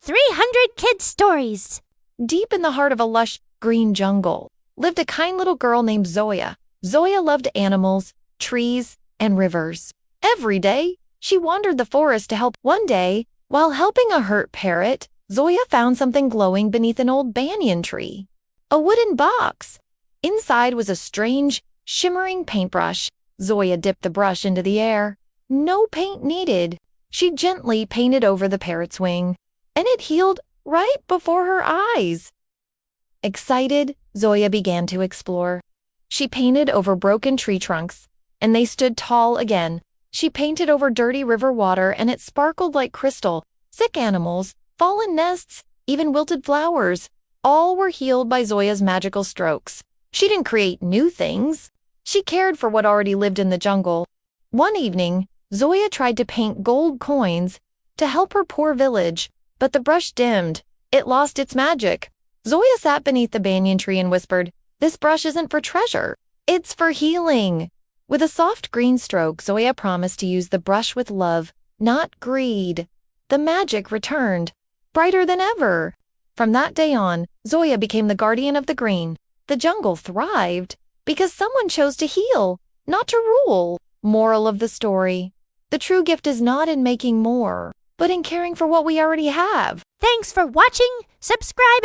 300 Kids Stories. Deep in the heart of a lush, green jungle lived a kind little girl named Zoya. Zoya loved animals, trees, and rivers. Every day, she wandered the forest to help. One day, while helping a hurt parrot, Zoya found something glowing beneath an old banyan tree. A wooden box. Inside was a strange, shimmering paintbrush. Zoya dipped the brush into the air. No paint needed. She gently painted over the parrot's wing, and it healed right before her eyes. Excited, Zoya began to explore. She painted over broken tree trunks, and they stood tall again. She painted over dirty river water, and it sparkled like crystal. Sick animals, fallen nests, even wilted flowers, all were healed by Zoya's magical strokes. She didn't create new things. She cared for what already lived in the jungle. One evening, Zoya tried to paint gold coins to help her poor village, but the brush dimmed. It lost its magic. Zoya sat beneath the banyan tree and whispered, "This brush isn't for treasure. It's for healing." With a soft green stroke, Zoya promised to use the brush with love, not greed. The magic returned, brighter than ever. From that day on, Zoya became the guardian of the green. The jungle thrived because someone chose to heal, not to rule. Moral of the story: the true gift is not in making more, but in caring for what we already have. Thanks for watching. Subscribe.